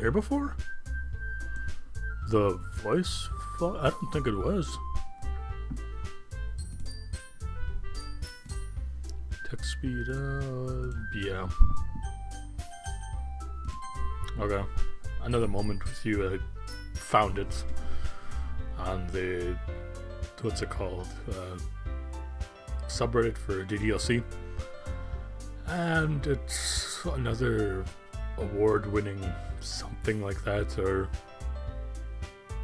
there before? The voice? I don't think it was. Text speed, yeah. Okay. Another moment with you. I found it on the, what's it called? Subreddit for DDLC. And it's another award-winning something like that, or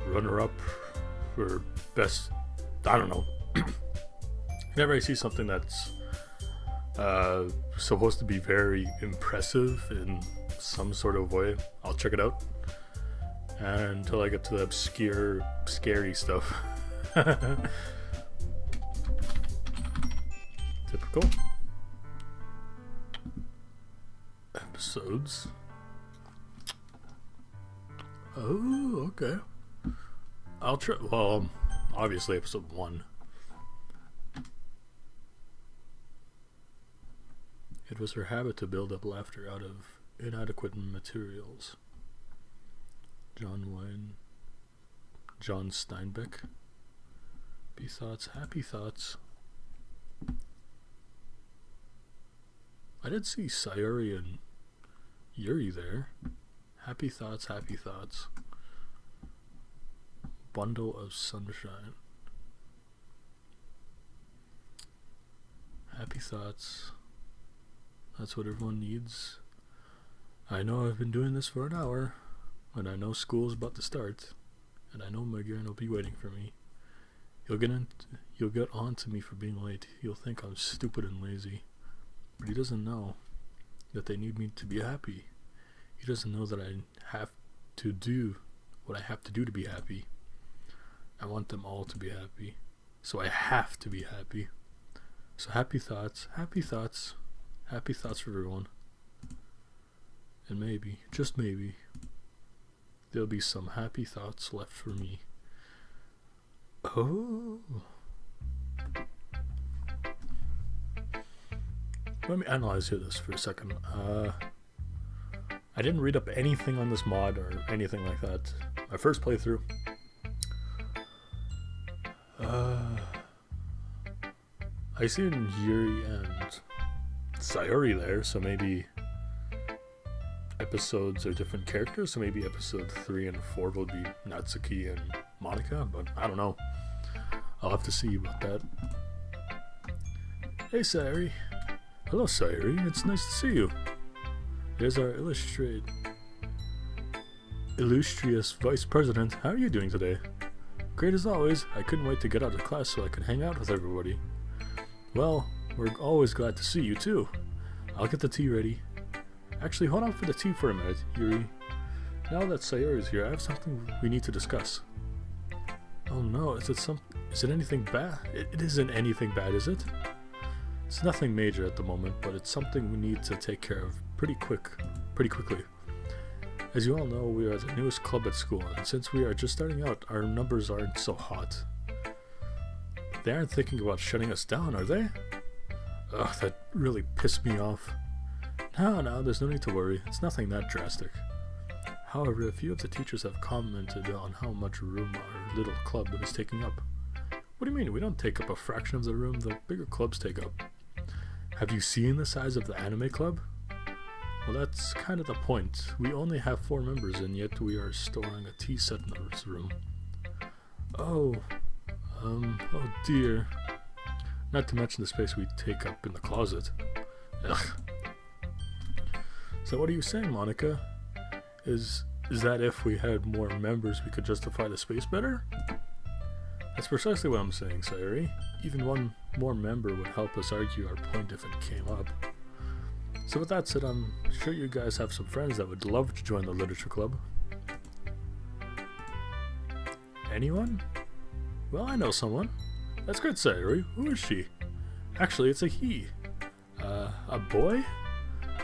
runner-up for best, I don't know. Whenever I see something that's supposed to be very impressive in some sort of way, I'll check it out. And until I get to the obscure, scary stuff. Typical. Episodes. Oh, okay. I'll try. Well, obviously, episode 1. It was her habit to build up laughter out of inadequate materials. John Steinbeck. Happy thoughts, happy thoughts. I did see Sayuri and Yuri there. Happy thoughts, happy thoughts. Bundle of sunshine. Happy thoughts. That's what everyone needs. I know I've been doing this for an hour, and I know school's about to start, and I know Megan will be waiting for me. He'll get on to me for being late. He'll think I'm stupid and lazy. But he doesn't know that they need me to be happy. He doesn't know that I have to do what I have to do to be happy. I want them all to be happy. So I have to be happy. So happy thoughts, happy thoughts, happy thoughts for everyone. And maybe, just maybe, there'll be some happy thoughts left for me. Oh. Let me analyze this for a second. I didn't read up anything on this mod or anything like that. My first playthrough. I seen Yuri and Sayuri there, so maybe episodes are different characters. So maybe episode 3 and 4 will be Natsuki and Monica, but I don't know. I'll have to see about that. Hey Sayuri. Hello Sayuri, it's nice to see you. There's our illustrious vice president. How are you doing today? Great as always. I couldn't wait to get out of class so I could hang out with everybody. Well, we're always glad to see you too. I'll get the tea ready. Actually, hold on for the tea for a minute, Yuri. Now that Sayuri is here, I have something we need to discuss. Oh no, is it anything bad? It isn't anything bad, is it? It's nothing major at the moment, but it's something we need to take care of pretty quickly. As you all know, we are the newest club at school, and since we are just starting out, our numbers aren't so hot. They aren't thinking about shutting us down, are they? Ugh, that really pissed me off. No, there's no need to worry. It's nothing that drastic. However, a few of the teachers have commented on how much room our little club is taking up. What do you mean? We don't take up a fraction of the room the bigger clubs take up. Have you seen the size of the anime club? Well, that's kind of the point. We only have 4 members, and yet we are storing a tea set in this room. Oh dear. Not to mention the space we take up in the closet. Ugh. So what are you saying, Monica? Is that if we had more members we could justify the space better? That's precisely what I'm saying, Sayuri. Even one more member would help us argue our point if it came up. So with that said, I'm sure you guys have some friends that would love to join the literature club. Anyone? Well, I know someone. That's good, Sayuri. Who is she? Actually, it's a he. A boy?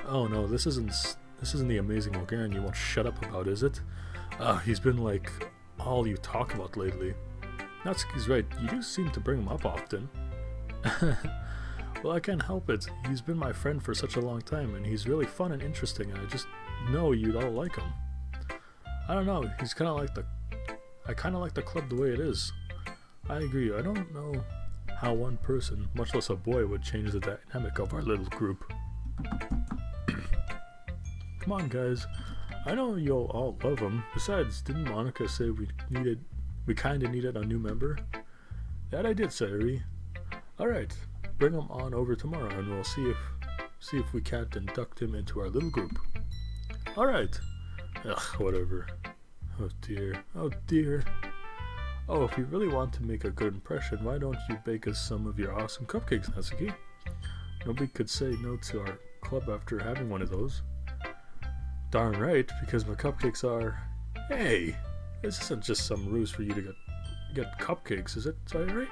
Oh no, this isn't the amazing Bulgarian you won't shut up about, is it? He's been like all you talk about lately. Natsuki's right, you do seem to bring him up often. Well, I can't help it. He's been my friend for such a long time, and he's really fun and interesting, and I just know you'd all like him. I don't know, I kinda like the club the way it is. I agree, I don't know how one person, much less a boy, would change the dynamic of our little group. Come on guys, I know you'll all love him. Besides, didn't Monica say we kinda needed a new member? That I did, Sayuri. Alright, bring him on over tomorrow and we'll see if we can't induct him into our little group. Alright. Ugh, whatever. Oh dear. Oh dear. Oh, if you really want to make a good impression, why don't you bake us some of your awesome cupcakes, Natsuki? Nobody could say no to our club after having one of those. Darn right, because my cupcakes are... Hey! This isn't just some ruse for you to get cupcakes, is it, Sayuri?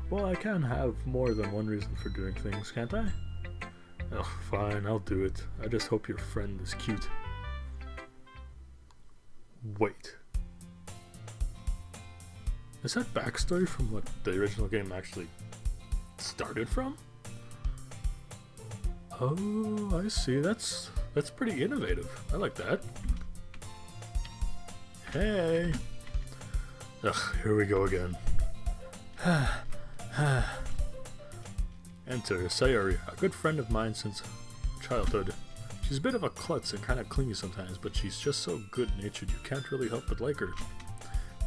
Well, I can have more than one reason for doing things, can't I? Oh, fine, I'll do it. I just hope your friend is cute. Wait. Is that backstory from what the original game actually started from? Oh, I see. That's pretty innovative. I like that. Hey! Ugh, here we go again. Enter Sayuri, a good friend of mine since childhood. She's a bit of a klutz and kind of clingy sometimes, but she's just so good-natured you can't really help but like her.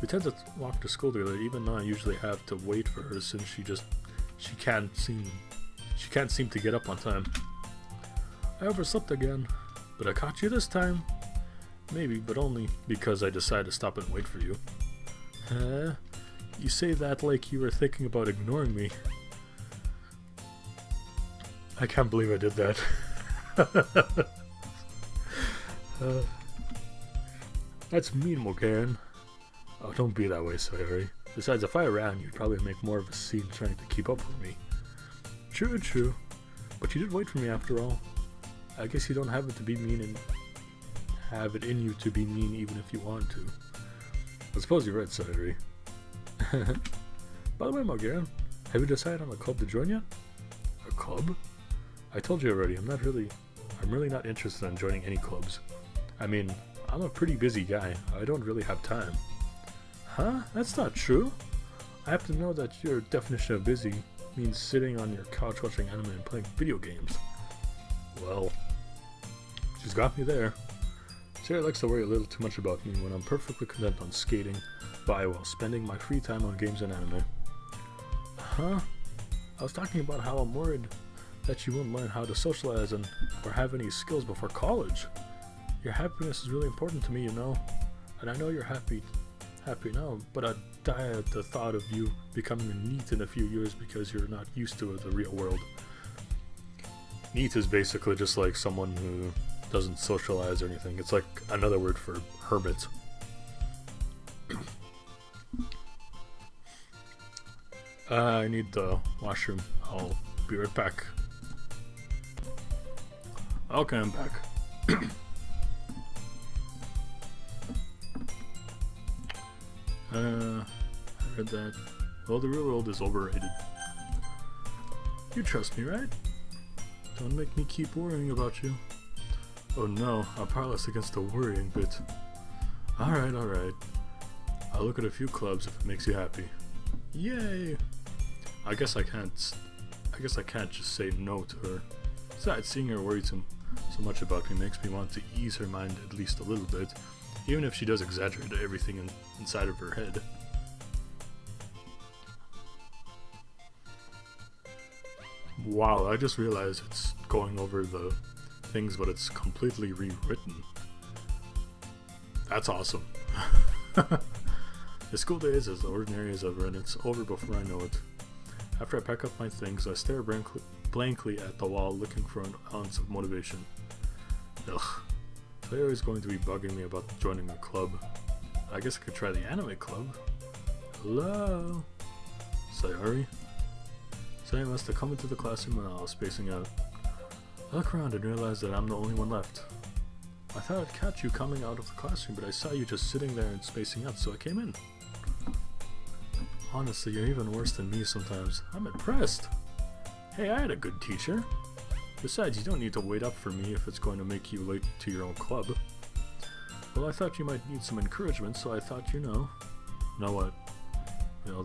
We tend to walk to school together, even though I usually have to wait for her since she can't seem to get up on time. I overslept again, but I caught you this time. Maybe, but only because I decided to stop and wait for you. You say that like you were thinking about ignoring me. I can't believe I did that. That's mean, Mogan. Oh, don't be that way, Sayuri. Besides, if I ran, you'd probably make more of a scene trying to keep up with me. True, true. But you did wait for me after all. I guess you don't have it to be mean and have it in you to be mean even if you wanted to. I suppose you're right, Sayuri. By the way, Mogan, have you decided on a club to join yet? A club? I told you already, I'm really not interested in joining any clubs. I mean, I'm a pretty busy guy. I don't really have time. Huh? That's not true. I have to know that your definition of busy means sitting on your couch watching anime and playing video games. Well, she's got me there. Sarah likes to worry a little too much about me when I'm perfectly content on skating by while spending my free time on games and anime. Huh? I was talking about how I'm worried that you won't learn how to socialize or have any skills before college. Your happiness is really important to me, you know. And I know you're happy now, but I'd die at the thought of you becoming a NEET in a few years because you're not used to the real world. NEET is basically just like someone who doesn't socialize or anything. It's like another word for hermit. I need the washroom. I'll be right back. Okay, I'm back. I read that. Well, the real world is overrated. You trust me, right? Don't make me keep worrying about you. Oh no, I'm powerless against the worrying bit. Alright. I'll look at a few clubs if it makes you happy. Yay! I guess I can't just say no to her. Besides, seeing her worry so much about me makes me want to ease her mind at least a little bit, even if she does exaggerate everything inside of her head. Wow, I just realized it's going over the things, but it's completely rewritten. That's awesome. The school day is as ordinary as ever, and it's over before I know it. After I pack up my things, I stare blankly at the wall, looking for an ounce of motivation. Ugh. Sayuri is going to be bugging me about joining a club. I guess I could try the anime club. Hello? Sayuri? Sayuri must have come into the classroom when I was spacing out. I look around and realize that I'm the only one left. I thought I'd catch you coming out of the classroom, but I saw you just sitting there and spacing out, so I came in. Honestly, you're even worse than me sometimes. I'm impressed. Hey, I had a good teacher. Besides, you don't need to wait up for me if it's going to make you late to your own club. Well, I thought you might need some encouragement, so I thought, you know what?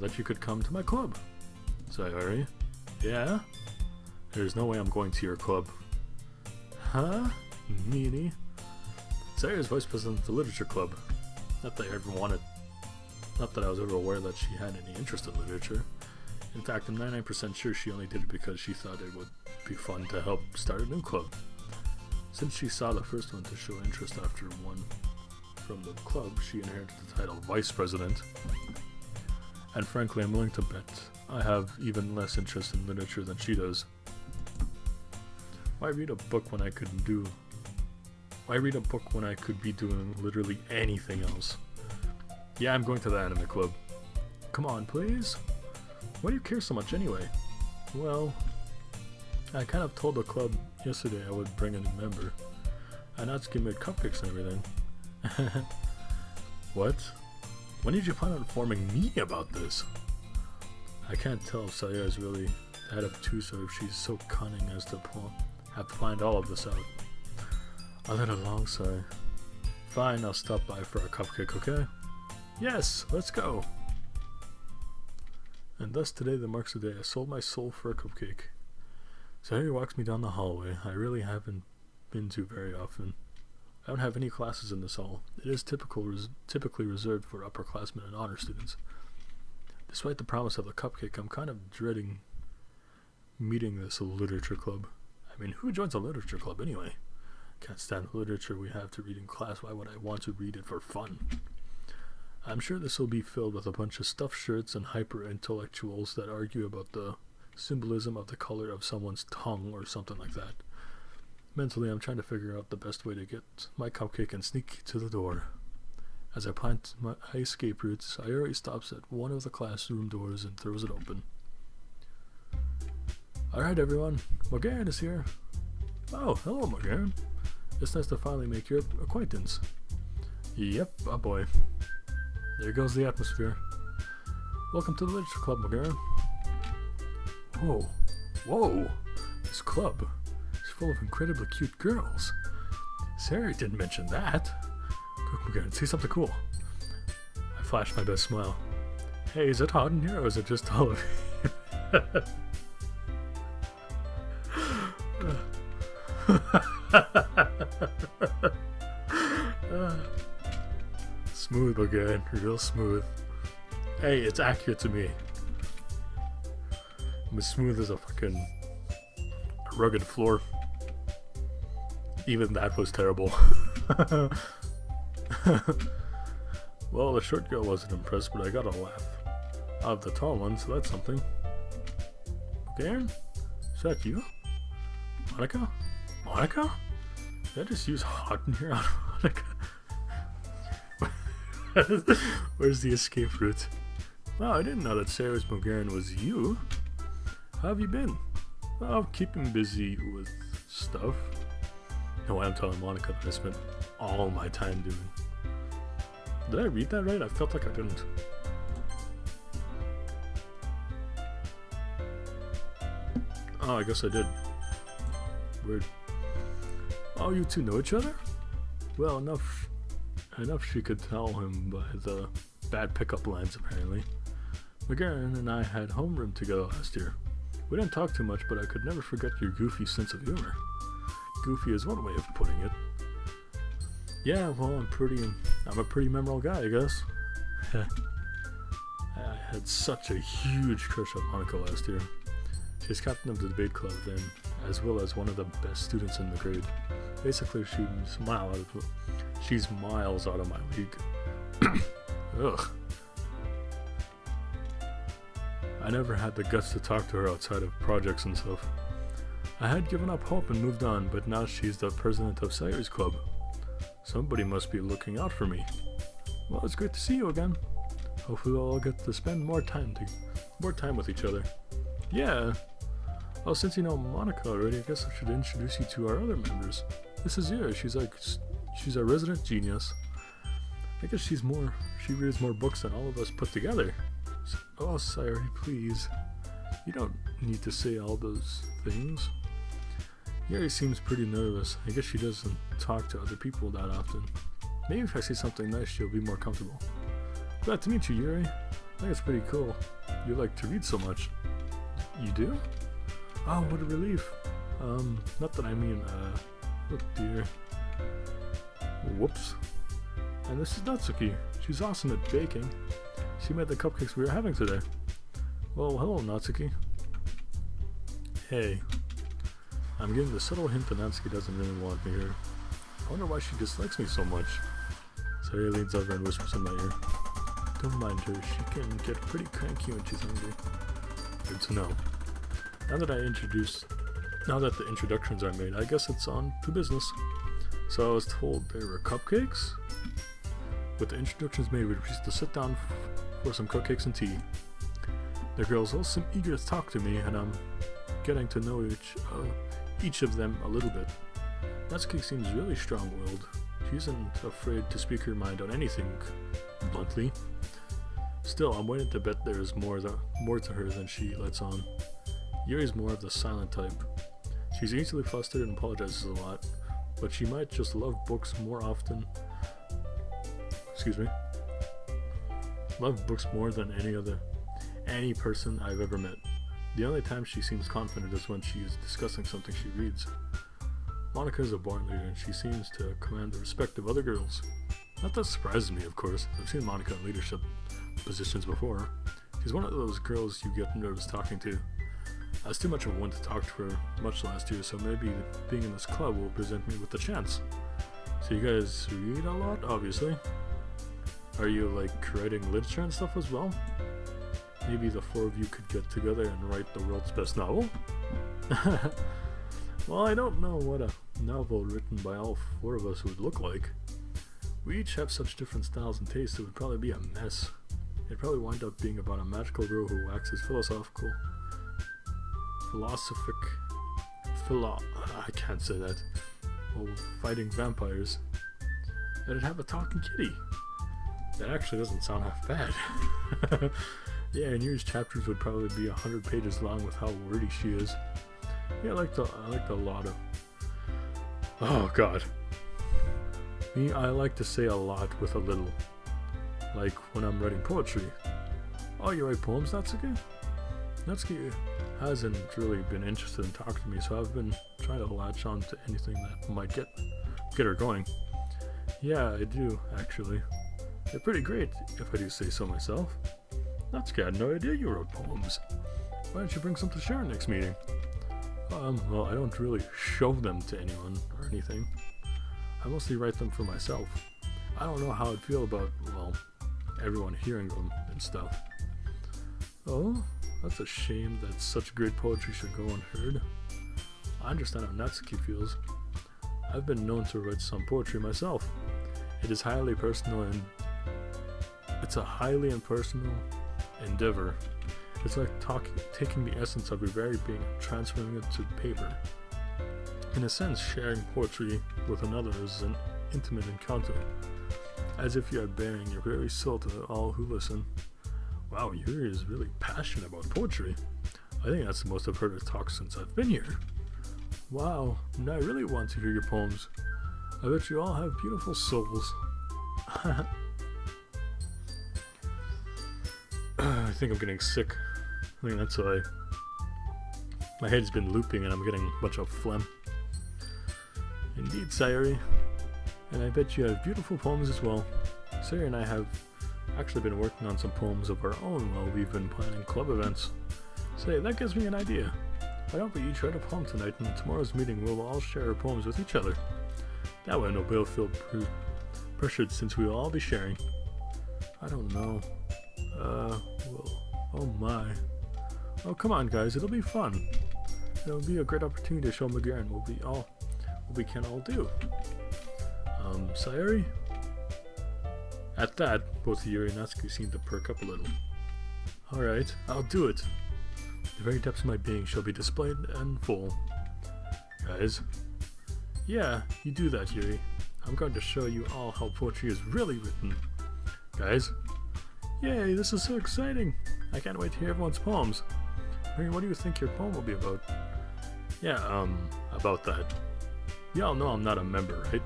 That you could come to my club. Sayori? Yeah? There's no way I'm going to your club. Huh? Meanie? Sayori's vice president of the literature club. Not that I was ever aware that she had any interest in literature. In fact, I'm 99% sure she only did it because she thought it would be fun to help start a new club. Since she saw the first one to show interest after one from the club, she inherited the title Vice President. And frankly, I'm willing to bet I have even less interest in literature than she does. Why read a book when I could be doing literally anything else? Yeah, I'm going to the anime club. Come on, please. Why do you care so much anyway? Well, I kind of told the club yesterday I would bring a new member. Anatsuki made cupcakes and everything. What? When did you plan on informing me about this? I can't tell if Sayori's really that obtuse or if she's so cunning as to have planned all of this out. I let a long sigh. Fine, I'll stop by for a cupcake, okay? Yes, let's go! And thus today that marks the day I sold my soul for a cupcake. Sayori walks me down the hallway I really haven't been to very often. I don't have any classes in this hall. It is typically reserved for upperclassmen and honor students. Despite the promise of the cupcake, I'm kind of dreading meeting this literature club. I mean, who joins a literature club anyway? Can't stand the literature we have to read in class. Why would I want to read it for fun? I'm sure this will be filled with a bunch of stuffed shirts and hyper-intellectuals that argue about the symbolism of the color of someone's tongue or something like that. Mentally, I'm trying to figure out the best way to get my cupcake and sneak to the door. As I plant my escape route, Sayori stops at one of the classroom doors and throws it open. Alright everyone, Morgan is here. Oh, hello Morgan. It's nice to finally make your acquaintance. Yep, oh boy. There goes the atmosphere. Welcome to the literature club, Morgan. Whoa, this club is full of incredibly cute girls. Sayori didn't mention that. Quick, Morgan, see something cool. I flashed my best smile. Hey, is it hot in here or is it just all of you? Smooth, Morgan, real smooth. Hey, it's accurate to me. I'm as smooth as a fucking rugged floor. Even that was terrible. Well, the short girl wasn't impressed, but I got a laugh out of the tall one, so that's something. Morgan? Is that you? Monica? Monica? Did I just use hot in here on Monica? Where's the escape route? Wow, I didn't know that Sarah's Bulgarian was you. How have you been? Well, keeping busy with stuff. No, I'm telling Monica that I spent all my time doing. Did I read that right? I felt like I didn't. Oh, I guess I did. Weird. Oh, you two know each other? Well, enough she could tell him by the bad pickup lines, apparently. McGarren and I had homeroom together last year. We didn't talk too much, but I could never forget your goofy sense of humor. Goofy is one way of putting it. Yeah, well, I'm a pretty memorable guy, I guess. I had such a huge crush on Monica last year. She's captain of the debate club then, as well as one of the best students in the grade. Basically, she's miles out of my league. Ugh. I never had the guts to talk to her outside of projects and stuff. I had given up hope and moved on, but now she's the president of Sayori's club. Somebody must be looking out for me. Well, it's great to see you again. Hopefully we'll all get to spend more time with each other. Yeah. Well, since you know Monica already, I guess I should introduce you to our other members. This is Yura. She's a resident genius. I guess she reads more books than all of us put together. Oh, Sayori, please. You don't need to say all those things. Yuri seems pretty nervous. I guess she doesn't talk to other people that often. Maybe if I say something nice, she'll be more comfortable. Glad to meet you, Yuri. I think it's pretty cool. You like to read so much. You do? Oh, what a relief. Not that I mean, oh dear. Whoops. And this is Natsuki. She's awesome at baking. She made the cupcakes we were having today. Well, hello, Natsuki. Hey. I'm getting the subtle hint that Natsuki doesn't really want me here. I wonder why she dislikes me so much. Sayori leans over and whispers in my ear. Don't mind her, she can get pretty cranky when she's hungry. Good to know. Now that the introductions are made, I guess it's on to business. So I was told there were cupcakes? With the introductions made, we reached to sit down for some cupcakes and tea. The girls all seem eager to talk to me, and I'm getting to know each of them a little bit. Natsuki seems really strong-willed. She isn't afraid to speak her mind on anything bluntly. Still, I'm waiting to bet there's more to her than she lets on. Yuri's more of the silent type. She's easily flustered and apologizes a lot, but she might just love books more often. Love books more than any person I've ever met. The only time she seems confident is when she is discussing something she reads. Monika is a born leader, and she seems to command the respect of other girls. Not that surprises me, of course. I've seen Monika in leadership positions before. She's one of those girls you get nervous talking to. I was too much of one to talk to her much last year, so maybe being in this club will present me with a chance. So you guys read a lot, obviously. Are you like writing literature and stuff as well? Maybe the four of you could get together and write the world's best novel? Well, I don't know what a novel written by all four of us would look like. We each have such different styles and tastes, it would probably be a mess. It'd probably wind up being about a magical girl who waxes I can't say that, while fighting vampires. And it'd have a talking kitty. That actually doesn't sound half bad. Yeah, and Yuri's chapters would probably be 100 pages long with how wordy she is. Yeah, I liked a lot of... Oh god. Me, I like to say a lot with a little. Like when I'm writing poetry. Oh, you write poems, Natsuki? Natsuki hasn't really been interested in talking to me, so I've been trying to latch on to anything that might get her going. Yeah, I do, actually. They're pretty great, if I do say so myself. Natsuki, I had no idea you wrote poems. Why don't you bring some to share next meeting? Well, I don't really show them to anyone or anything. I mostly write them for myself. I don't know how I'd feel about, well, everyone hearing them and stuff. Oh, that's a shame that such great poetry should go unheard. I understand how Natsuki feels. I've been known to write some poetry myself. It is highly personal and it's a highly impersonal endeavor. It's like taking the essence of your very being and transferring it to paper. In a sense, sharing poetry with another is an intimate encounter, as if you are bearing your very soul to all who listen. Wow, Yuri is really passionate about poetry. I think that's the most I've heard her talk since I've been here. Wow, and I really want to hear your poems. I bet you all have beautiful souls. I think I'm getting sick. I think that's why my head's been looping and I'm getting a bunch of phlegm. Indeed, Sayori. And I bet you have beautiful poems as well. Sayori and I have actually been working on some poems of our own while we've been planning club events. Say, that gives me an idea. Why don't we each write a poem tonight, and in tomorrow's meeting we'll all share our poems with each other. That way nobody will feel pressured since we will all be sharing. I don't know. Well, oh my. Oh, come on guys, it'll be fun. It'll be a great opportunity to show McGarren what we can all do. Sayori? At that, both Yuri and Natsuki seemed to perk up a little. Alright, I'll do it. The very depths of my being shall be displayed in full. Guys? Yeah, you do that, Yuri. I'm going to show you all how poetry is really written. Guys? Yay, this is so exciting! I can't wait to hear everyone's poems. What do you think your poem will be about? Yeah, about that. Y'all know I'm not a member, right?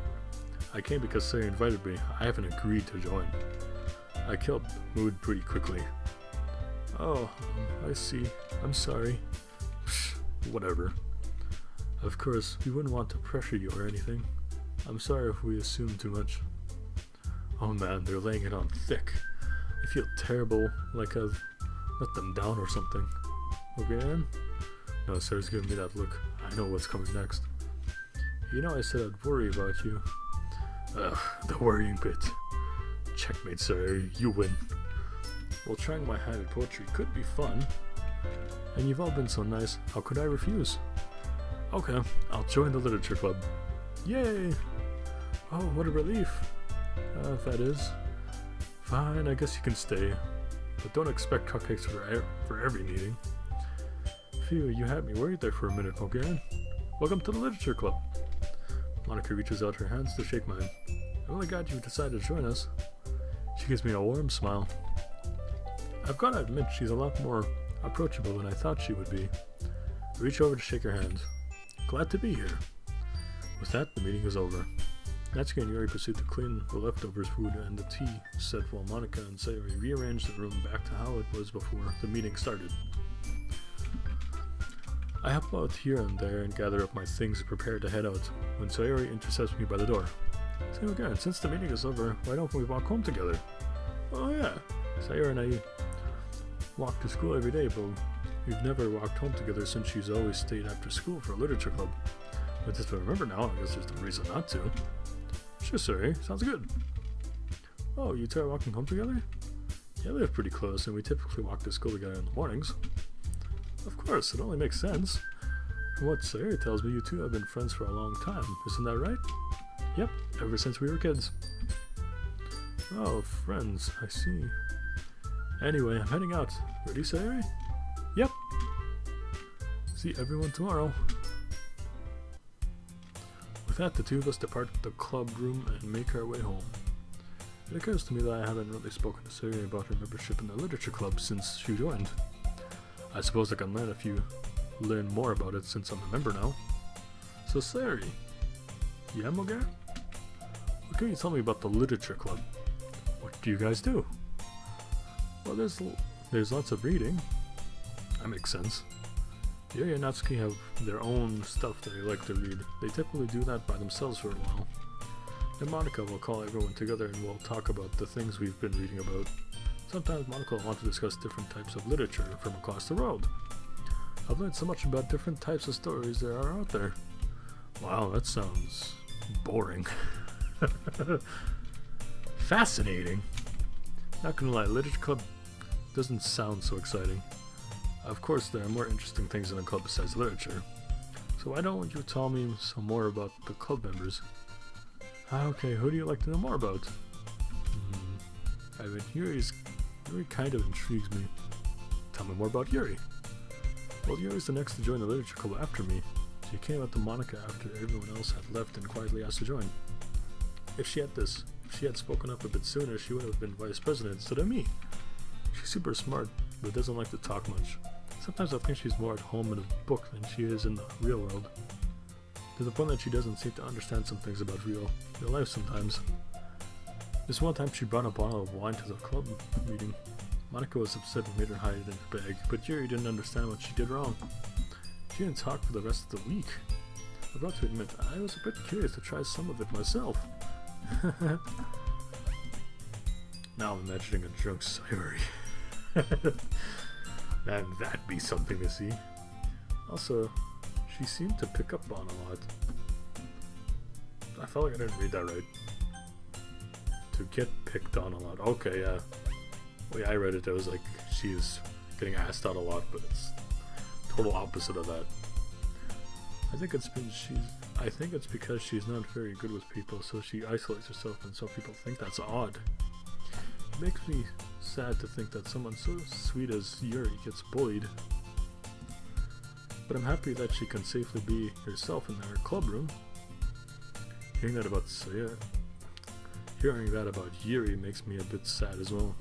I came because Sayori invited me. I haven't agreed to join. I killed the mood pretty quickly. Oh, I see. I'm sorry. Whatever. Of course, we wouldn't want to pressure you or anything. I'm sorry if we assume too much. Oh man, they're laying it on thick. I feel terrible, like I've let them down or something. Okay, Ann? No, Sarah's giving me that look. I know what's coming next. You know I said I'd worry about you. Ugh, the worrying bit. Checkmate, Sarah. You win. Well, trying my hand at poetry could be fun. And you've all been so nice. How could I refuse? Okay, I'll join the literature club. Yay! Oh, what a relief. That is. Fine, I guess you can stay. But don't expect cupcakes for every meeting. Phew, you had me worried there for a minute, Mogaran. Welcome to the literature club. Monica reaches out her hands to shake mine. I'm really glad you decided to join us. She gives me a warm smile. I've got to admit, she's a lot more approachable than I thought she would be. I reach over to shake her hand. Glad to be here. With that, the meeting is over. Natsuki and Yuri proceed to clean the leftovers food and the tea set while Monica and Sayori rearrange the room back to how it was before the meeting started. I help out here and there and gather up my things and prepare to head out when Sayori intercepts me by the door. So again, since the meeting is over, why don't we walk home together? Oh yeah, Sayori and I walk to school every day, but we've never walked home together since she's always stayed after school for a literature club. But just to remember now, I guess there's no reason not to. Sure, Sayori, sounds good. Oh, you two are walking home together? Yeah, we live pretty close, and we typically walk to school together in the mornings. Of course, it only makes sense. From what Sayori tells me, you two have been friends for a long time, isn't that right? Yep, ever since we were kids. Oh, friends, I see. Anyway, I'm heading out. Ready, Sayori? Yep. See everyone tomorrow. With that, the two of us depart the club room and make our way home. It occurs to me that I haven't really spoken to Sayori about her membership in the literature club since she joined. I suppose I can learn more about it since I'm a member now. So Sayori, yeah, Mogaran? What can you tell me about the literature club? What do you guys do? Well, there's lots of reading. That makes sense. Yuri and Natsuki have their own stuff that they like to read. They typically do that by themselves for a while. Then Monica will call everyone together and we'll talk about the things we've been reading about. Sometimes Monica will want to discuss different types of literature from across the world. I've learned so much about different types of stories there are out there. Wow, that sounds boring. Fascinating. Not gonna lie, literature club doesn't sound so exciting. Of course, there are more interesting things in a club besides literature. So why don't you tell me some more about the club members? Okay, who do you like to know more about? I mean, Yuri kind of intrigues me. Tell me more about Yuri. Well, Yuri's the next to join the literature club after me. She came up to Monica after everyone else had left and quietly asked to join. If she had spoken up a bit sooner, she would have been vice president instead of me. She's super smart, but doesn't like to talk much. Sometimes I think she's more at home in a book than she is in the real world. To the point that she doesn't seem to understand some things about real life sometimes. This one time she brought a bottle of wine to the club meeting. Monica was upset and made her hide it in her bag, but Yuri didn't understand what she did wrong. She didn't talk for the rest of the week. I've got to admit, I was a bit curious to try some of it myself. Now I'm imagining a drunk Sayori. Man, that'd be something to see. Also, she seemed to pick up on a lot. I felt like I didn't read that right. To get picked on a lot. Okay, yeah. The way I read it, it was like she's getting asked out a lot, but it's total opposite of that. I think it's because she's not very good with people, so she isolates herself, and some people think that's odd. It makes me sad to think that someone so sweet as Yuri gets bullied. But I'm happy that she can safely be herself in her club room. Hearing that about Yuri makes me a bit sad as well.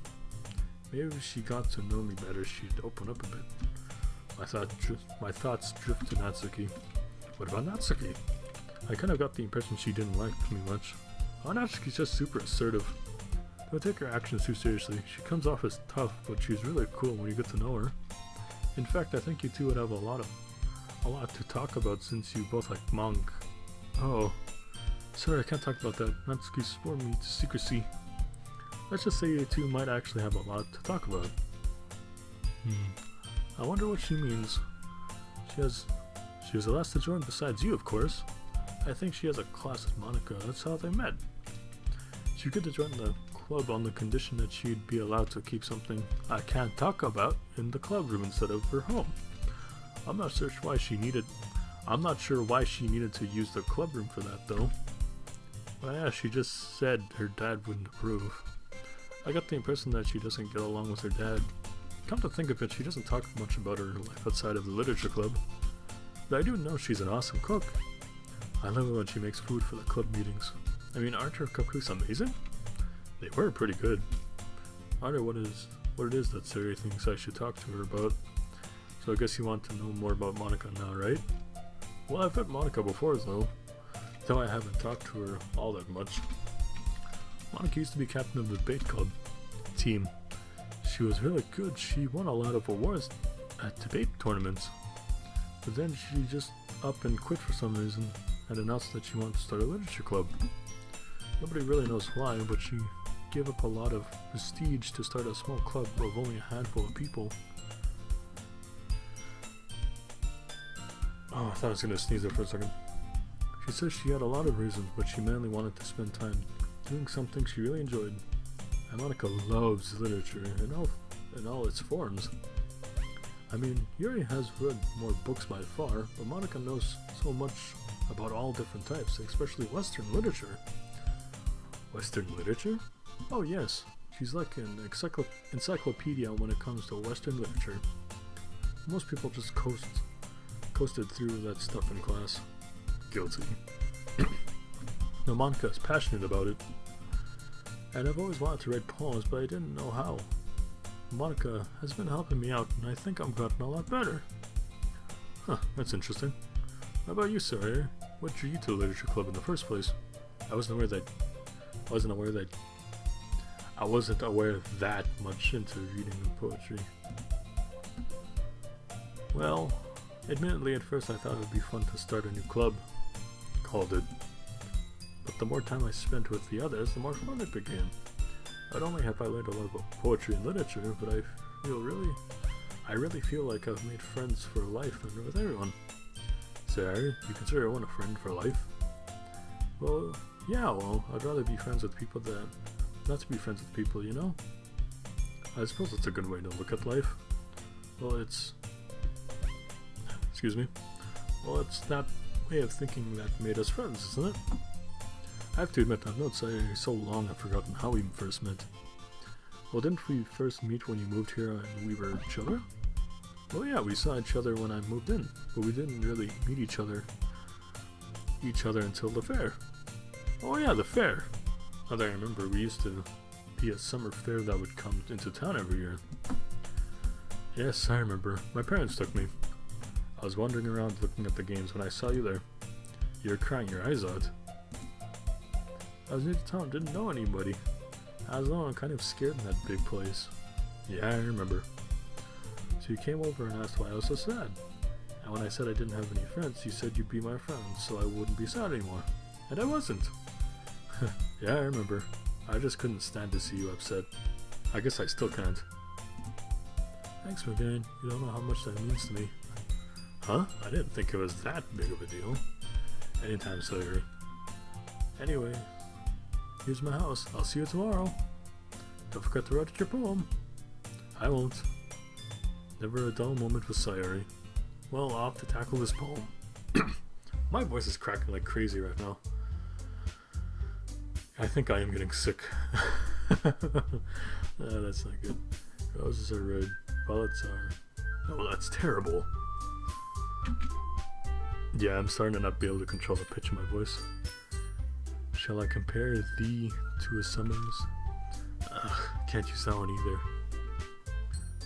Maybe if she got to know me better, she'd open up a bit. My thoughts drift to Natsuki. What about Natsuki? I kind of got the impression she didn't like me much. Natsuki's just super assertive. Don't take her actions too seriously. She comes off as tough, but she's really cool when you get to know her. In fact, I think you two would have a lot to talk about since you both like manga. Oh, sorry, I can't talk about that. Natsuki swore me to secrecy. Let's just say you two might actually have a lot to talk about. I wonder what she means. She was the last to join besides you, of course. I think she has a class with Monica. That's how they met. She agreed to join the club on the condition that she'd be allowed to keep something I can't talk about in the club room instead of her home. I'm not sure why she needed to use the club room for that though. Well, yeah, she just said her dad wouldn't approve. I got the impression that she doesn't get along with her dad. Come to think of it, she doesn't talk much about her life outside of the literature club. But I do know she's an awesome cook. I love it when she makes food for the club meetings. I mean, aren't her cupcakes amazing? They were pretty good. I wonder what it is that Sari thinks I should talk to her about. So I guess you want to know more about Monica now, right? Well, I've met Monica before though I haven't talked to her all that much. Monica used to be captain of the debate club team. She was really good. She won a lot of awards at debate tournaments. But then she just up and quit for some reason and announced that she wanted to start a literature club. Nobody really knows why, but she gave up a lot of prestige to start a small club of only a handful of people. Oh, I thought I was going to sneeze there for a second. She says she had a lot of reasons, but she mainly wanted to spend time doing something she really enjoyed. And Monica loves literature in all its forms. I mean, Yuri has read more books by far, but Monica knows so much about all different types, especially Western literature. Western literature? Oh yes, she's like an encyclopedia when it comes to Western literature. Most people just coasted through that stuff in class. Guilty. Now Monica is passionate about it, and I've always wanted to write poems, but I didn't know how. Monica has been helping me out, and I think I'm gotten a lot better. Huh, that's interesting. How about you, Sawyer? What drew you to the literature club in the first place? I wasn't aware that much into reading and poetry. Well, admittedly at first I thought it would be fun to start a new club. Called it. But the more time I spent with the others, the more fun it became. Not only have I learned a lot about poetry and literature, but I really feel like I've made friends for life and with everyone. Sarah, you consider one a friend for life? Well, yeah, I'd rather be friends with people than not to be friends with people, you know? I suppose it's a good way to look at life. Well, it's that way of thinking that made us friends, isn't it? I have to admit, I've known Sayuri so long I've forgotten how we first met. Well, didn't we first meet when you moved here and we were children? Well, yeah, we saw each other when I moved in, but we didn't really meet each other until the fair. Oh yeah, the fair. Now that I remember, we used to be a summer fair that would come into town every year. Yes, I remember. My parents took me. I was wandering around looking at the games when I saw you there. You were crying your eyes out. I was new to town, didn't know anybody. I was alone and kind of scared in that big place. Yeah, I remember. So you came over and asked why I was so sad. And when I said I didn't have any friends, you said you'd be my friend, so I wouldn't be sad anymore. And I wasn't. Yeah, I remember. I just couldn't stand to see you upset. I guess I still can't. Thanks, Vivian. You don't know how much that means to me. Huh? I didn't think it was that big of a deal. Anytime, Sawyer. Anyway, here's my house. I'll see you tomorrow. Don't forget to write your poem. I won't. Never a dull moment with Sayuri. Well, I'll have to tackle this poem. My voice is cracking like crazy right now. I think I am getting sick. That's not good. Roses are red. Violets are... Oh, that's terrible. Yeah, I'm starting to not be able to control the pitch of my voice. Shall I compare thee to a summer's? Can't you sound either?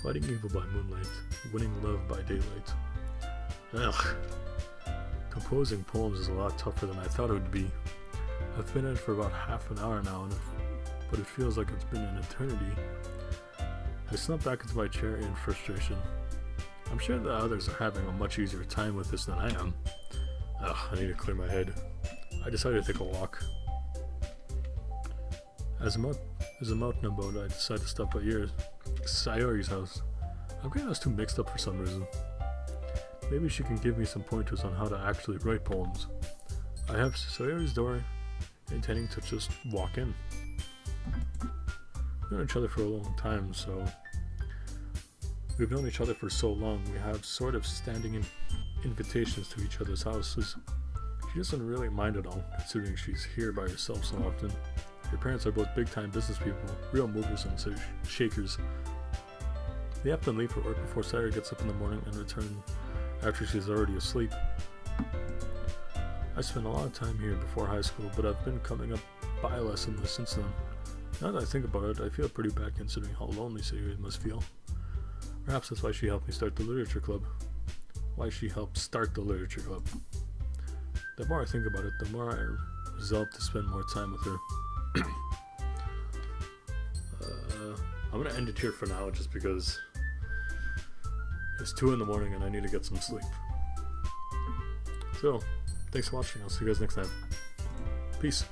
Fighting evil by moonlight, winning love by daylight. Ugh. Composing poems is a lot tougher than I thought it would be. I've been in it for about half an hour now, but it feels like it's been an eternity. I slump back into my chair in frustration. I'm sure the others are having a much easier time with this than I am. Ugh, I need to clear my head. I decided to take a walk. As I'm out and about, I decide to stop by Sayori's house. I'm getting those two mixed up for some reason. Maybe she can give me some pointers on how to actually write poems. I have Sayori's door, intending to just walk in. We've known each other for a long time, so... We've known each other for so long, we have sort of standing invitations to each other's houses. She doesn't really mind at all, considering she's here by herself so often. Her parents are both big-time business people, real movers and shakers. They often leave for work before Sayori gets up in the morning and return after she's already asleep. I spent a lot of time here before high school, but I've been coming up by less and less since then. Now that I think about it, I feel pretty bad considering how lonely Sayori must feel. Perhaps that's why she helped me start the literature club. The more I think about it, the more I resolve to spend more time with her. I'm gonna end it here for now just because it's 2 in the morning and I need to get some sleep. So, thanks for watching. I'll see you guys next time. Peace.